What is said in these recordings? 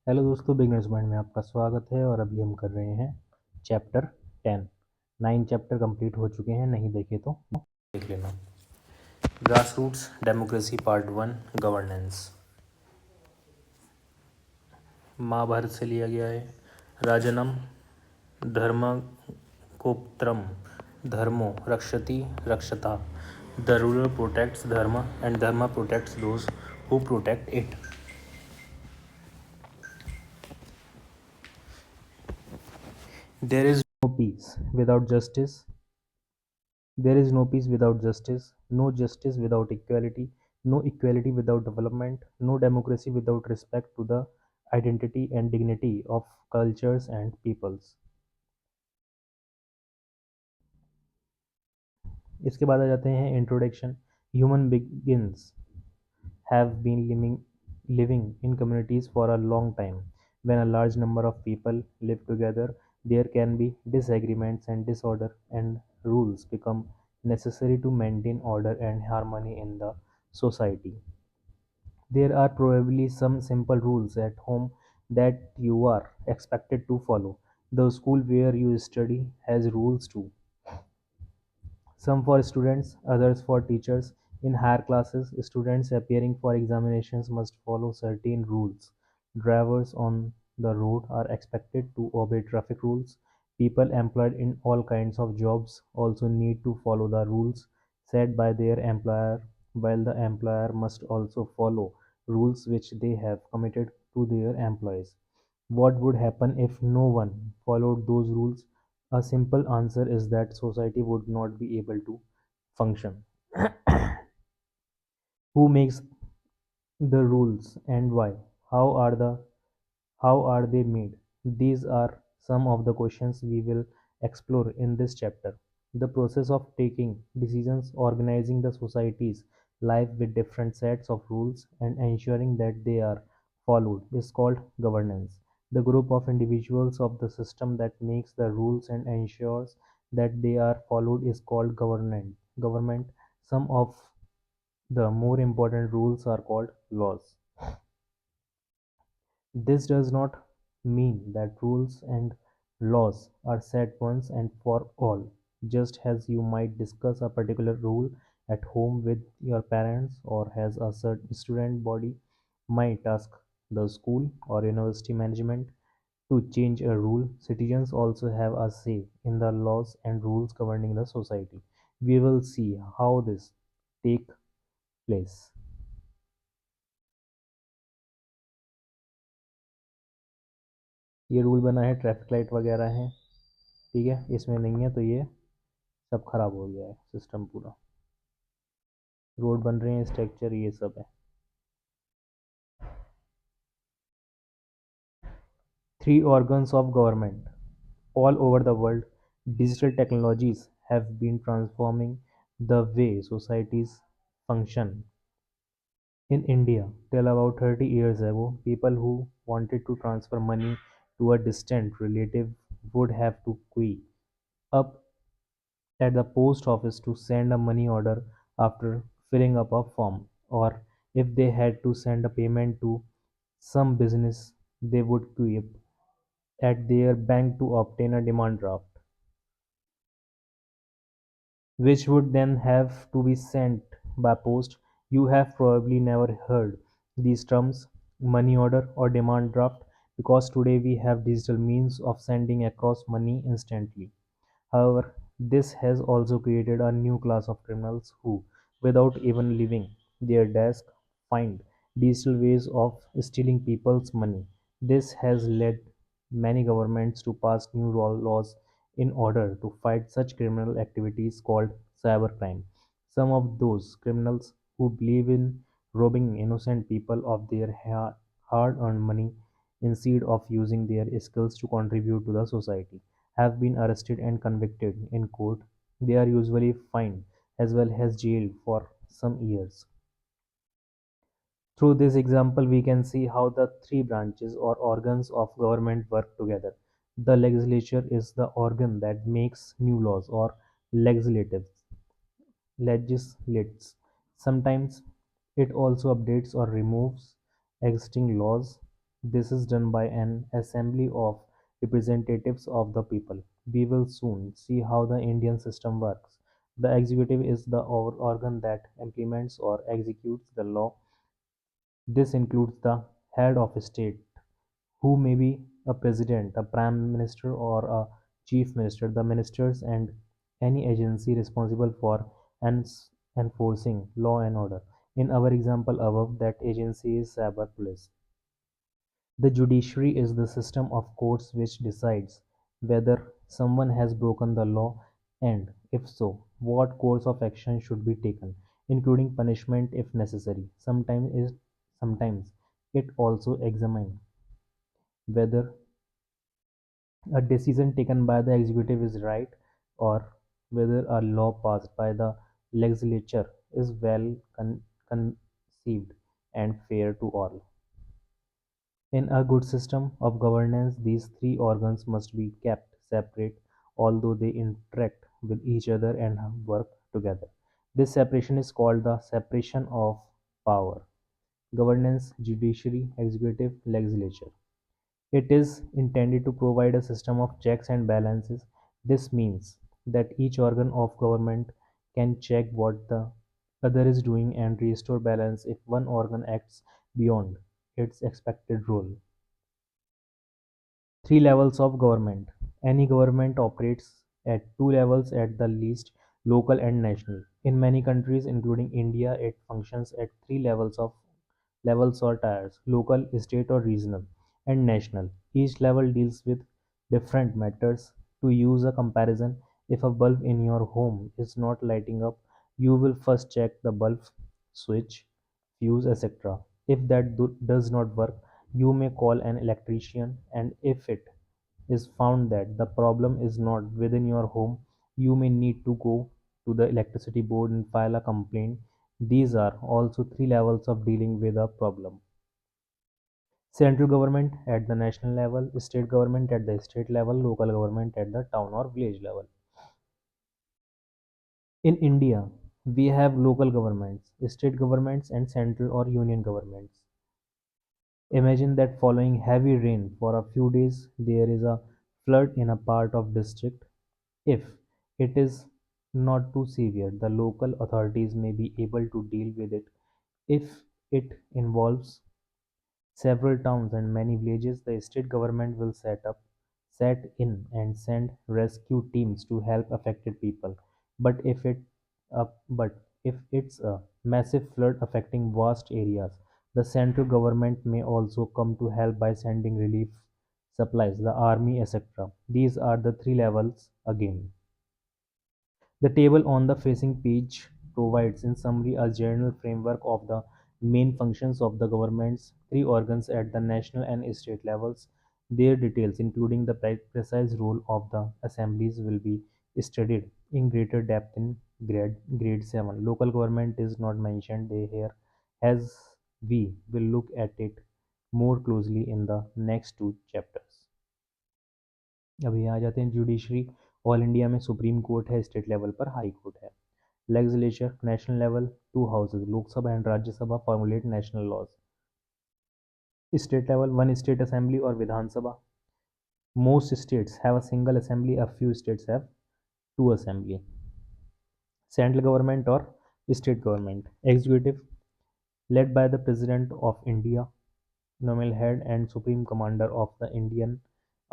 Hello दोस्तों, beginners mind में आपका स्वागत है। और अभी हम कर रहे हैं चैप्टर 10। 9 चैप्टर कंप्लीट हो चुके हैं, नहीं देखे तो देख लेना। Grass roots democracy part 1, governance. Mahabharata से लिया गया है। राजनम धर्मगोप्त्रम धर्मो रक्षति रक्षता। The ruler protects dharma and dharma protects those who protect it. There is no peace without justice. There is no peace without justice, no justice without equality, no equality without development, no democracy without respect to the identity and dignity of cultures and peoples. इसके बाद आ जाते हैं introduction. Human begins have been living in communities for a long time. When a large number of people live together, there can be disagreements and disorder, and rules become necessary to maintain order and harmony in the society. There are probably some simple rules at home that you are expected to follow. The school where you study has rules too, some for students, others for teachers. In higher classes, students appearing for examinations must follow certain rules. Drivers on the road are expected to obey traffic rules. People employed in all kinds of jobs also need to follow the rules set by their employer, while the employer must also follow rules which they have committed to their employees. What would happen if no one followed those rules? A simple answer is that society would not be able to function. Who makes the rules and why? How are the how are they made? These are some of the questions we will explore in this chapter. The process of taking decisions, organizing the society's life with different sets of rules, and ensuring that they are followed is called governance. The group of individuals of the system that makes the rules and ensures that they are followed is called government. Government. Some of the more important rules are called laws. This does not mean that rules and laws are set once and for all. Just as you might discuss a particular rule at home with your parents, or as a certain student body might ask the school or university management to change a rule, citizens also have a say in the laws and rules governing the society. We will see how this take place. ये rule बना है, traffic light वगैरह है, ठीक है। इसमें नहीं है तो ये सब खराब हो गया है सिस्टम पूरा। रोड बन रहे हैं, स्ट्रक्चर, ये सब है। 3 organs of government. All over the world, digital technologies have been transforming the way societies function. In India, till about 30 years ago, people who wanted to transfer money to a distant relative would have to queue up at the post office to send a money order after filling up a form, or if they had to send a payment to some business, they would queue at their bank to obtain a demand draft, which would then have to be sent by post. You have probably never heard these terms, money order or demand draft, because today we have digital means of sending across money instantly. However, this has also created a new class of criminals who, without even leaving their desk, find digital ways of stealing people's money. This has led many governments to pass new laws in order to fight such criminal activities called cybercrime. Some of those criminals who believe in robbing innocent people of their hard earned money instead of using their skills to contribute to the society have been arrested and convicted in court. They are usually fined as well as jailed for some years. Through this example, we can see how the three branches or organs of government work together. The legislature is the organ that makes new laws or legislative legislates. Sometimes it also updates or removes existing laws. This is done by an assembly of representatives of the people. We will soon see how the Indian system works. The executive is the organ that implements or executes the law. This includes the head of state, who may be a president, a prime minister, or a chief minister, the ministers, and any agency responsible for enforcing law and order. In our example above, that agency is cyber police. The judiciary is the system of courts which decides whether someone has broken the law and, if so, what course of action should be taken, including punishment if necessary. Sometimes it also examines whether a decision taken by the executive is right or whether a law passed by the legislature is well conceived and fair to all. In a good system of governance, these three organs must be kept separate, although they interact with each other and work together. This separation is called the separation of power. Governance, judiciary, executive, legislature. It is intended to provide a system of checks and balances. This means that each organ of government can check what the other is doing and restore balance if one organ acts beyond its expected role. Three levels of government. Any government operates at two levels at the least: local and national. In many countries, including India, it functions at three levels or tiers: local, state or regional, and national. Each level deals with different matters. To use a comparison, if a bulb in your home is not lighting up, you will first check the bulb switch, fuse, etc. If that does not work, you may call an electrician, and if it is found that the problem is not within your home, you may need to go to the electricity board and file a complaint. These are also three levels of dealing with a problem: central government at the national level, state government at the state level, local government at the town or village level. In India, we have local governments, state governments, and central or union governments. Imagine that following heavy rain for a few days, there is a flood in a part of district. If it is not too severe, the local authorities may be able to deal with it. If it involves several towns and many villages, the state government will set in and send rescue teams to help affected people. But if it's a massive flood affecting vast areas, the central government may also come to help by sending relief supplies, the army, etc. These are the three levels again. The table on the facing page provides in summary a general framework of the main functions of the government's three organs at the national and state levels. Their details, including the precise role of the assemblies, will be studied in greater depth in grade 7. Local government is not mentioned here, as we will look at it more closely in the next two chapters. अभी आ जाते हैं judiciary. All India में supreme court है, state level पर high court है. Legislature national level, two houses Lok Sabha and Rajya Sabha formulate national laws. State level, one state assembly और Vidhan Sabha. Most states have a single assembly, a few states have two assembly. Central government और state government. Executive led by the President of India, nominal head and supreme commander of the Indian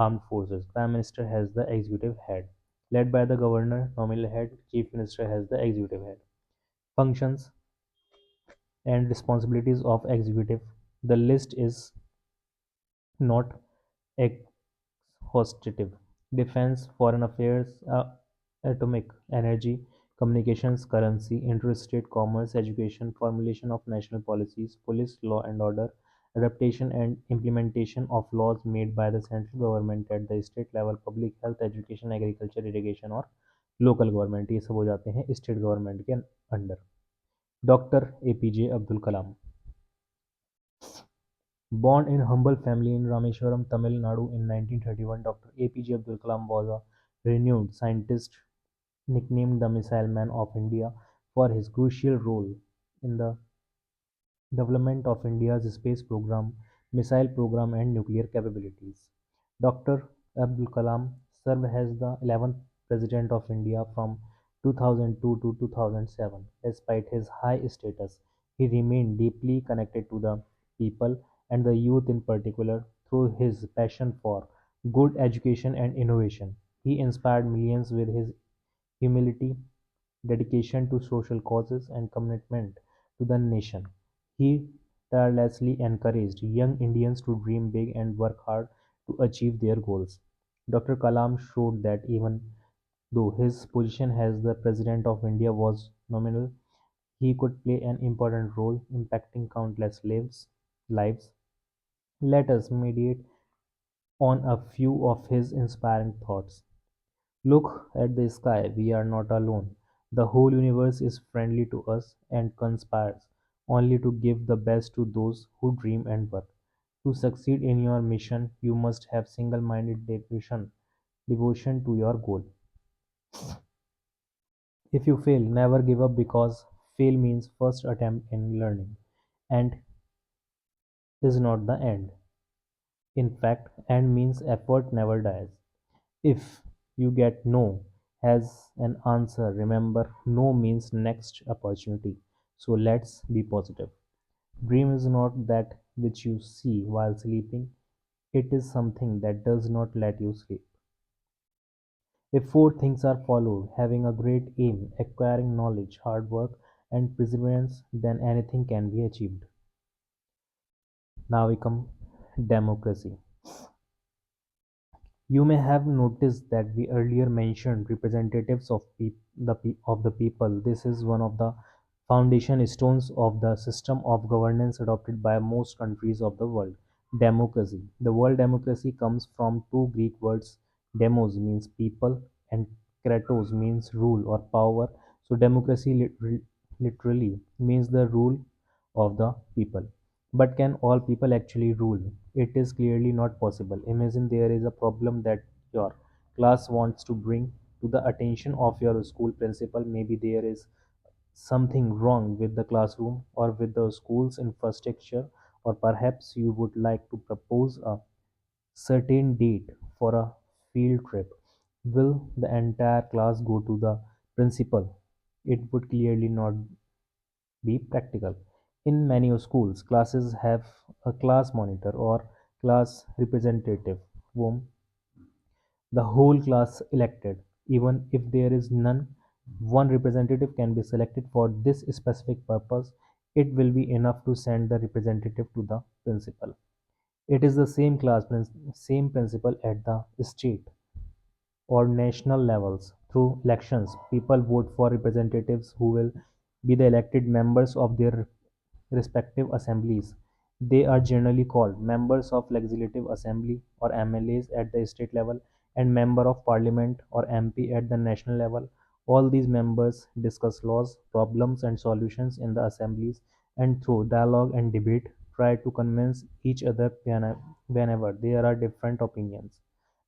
Armed Forces. Prime Minister has the executive head. Led by the Governor, nominal head. Chief Minister has the executive head. Functions and responsibilities of executive. The list is not exhaustive. Defense, foreign affairs, atomic energy, communications, currency, interstate commerce, education, formulation of national policies, police, law and order, adaptation and implementation of laws made by the central government at the state level, public health, education, agriculture, irrigation और local government, ये सब हो जाते हैं state government के under. Doctor APJ Abdul Kalam. Born in humble family in Rameshwaram, Tamil Nadu in 1931, Dr. APJ Abdul Kalam was a renowned scientist nicknamed the Missile Man of India for his crucial role in the development of India's space program. missile program, and nuclear capabilities. Dr. Abdul Kalam served as the 11th President of India from 2002 to 2007. Despite his high status, he remained deeply connected to the people and the youth in particular through his passion for good education and innovation. He inspired millions with his humility, dedication to social causes, and commitment to the nation. He tirelessly encouraged young Indians to dream big and work hard to achieve their goals. Dr. Kalam showed that even though his position as the President of India was nominal, he could play an important role impacting countless lives. Let us meditate on a few of his inspiring thoughts. Look at the sky, we are not alone. The whole universe is friendly to us and conspires only to give the best to those who dream and work. To succeed in your mission, you must have single-minded devotion to your goal. If you fail, never give up because fail means first attempt in learning and is not the end. In fact, end means effort never dies. If you get no as an answer, remember no means next opportunity. So let's be positive. Dream is not that which you see while sleeping, it is something that does not let you sleep. If four things are followed, having a great aim, acquiring knowledge, hard work, and perseverance, then anything can be achieved. Now we come democracy. You may have noticed that we earlier mentioned representatives of the people. This is one of the foundation stones of the system of governance adopted by most countries of the world. Democracy. The word democracy comes from two Greek words. Demos means people and kratos means rule or power. So democracy literally means the rule of the people. But can all people actually rule? It is clearly not possible. Imagine there is a problem that your class wants to bring to the attention of your school principal. Maybe there is something wrong with the classroom or with the school's infrastructure, or perhaps you would like to propose a certain date for a field trip. Will the entire class go to the principal? It would clearly not be practical. In many schools, classes have a class monitor or class representative whom the whole class elected. Even if there is none, one representative can be selected for this specific purpose. It will be enough to send the representative to the principal. It is the same principle at the state or national levels. Through elections, people vote for representatives who will be the elected members of their respective assemblies. They are generally called members of Legislative Assembly or MLAs at the state level and member of parliament or MP at the national level. All these members discuss laws, problems and solutions in the assemblies and through dialogue and debate try to convince each other whenever there are different opinions.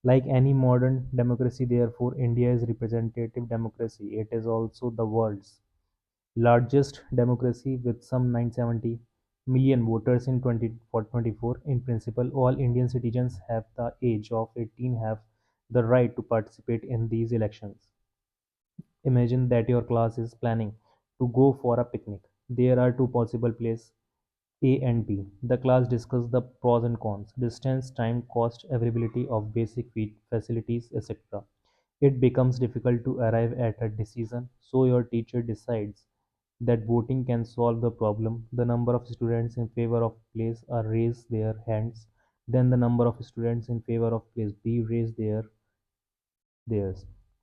Like any modern democracy, therefore, India is representative democracy. It is also the world's largest democracy with some 970 million voters in 2024. In principle, all Indian citizens have the age of 18 have the right to participate in these elections. Imagine that your class is planning to go for a picnic. There are two possible places, A and B. The class discusses the pros and cons, distance, time, cost, availability of basic facilities, etc. It becomes difficult to arrive at a decision, so your teacher decides that voting can solve the problem. The number of students in favor of place A raise their hands, then the number of students in favor of place B raise theirs.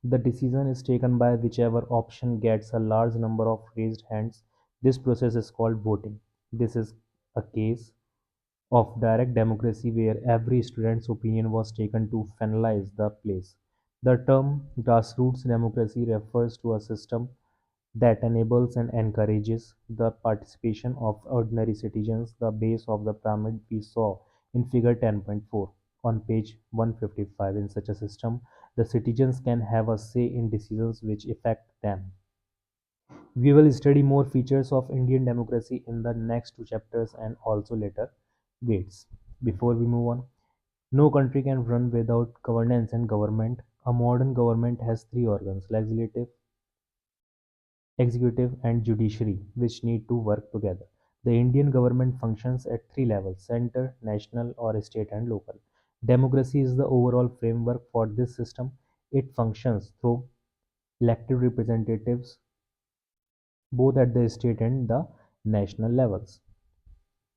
The decision is taken by whichever option gets a large number of raised hands. This process is called voting. This is a case of direct democracy where every student's opinion was taken to finalize the place. The term grassroots democracy refers to a system that enables and encourages the participation of ordinary citizens, the base of the pyramid we saw in figure 10.4 on page 155. In such a system, the citizens can have a say in decisions which affect them. We will study more features of Indian democracy in the next two chapters and also later grades. Before we move on, no country can run without governance and government. A modern government has three organs: legislative, executive, and judiciary, which need to work together. The Indian government functions at three levels: center, national, or state, and local. Democracy is the overall framework for this system. It functions through elected representatives both at the state and the national levels.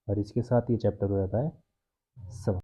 और इसके साथ ये chapter हो जाता है समाप्त।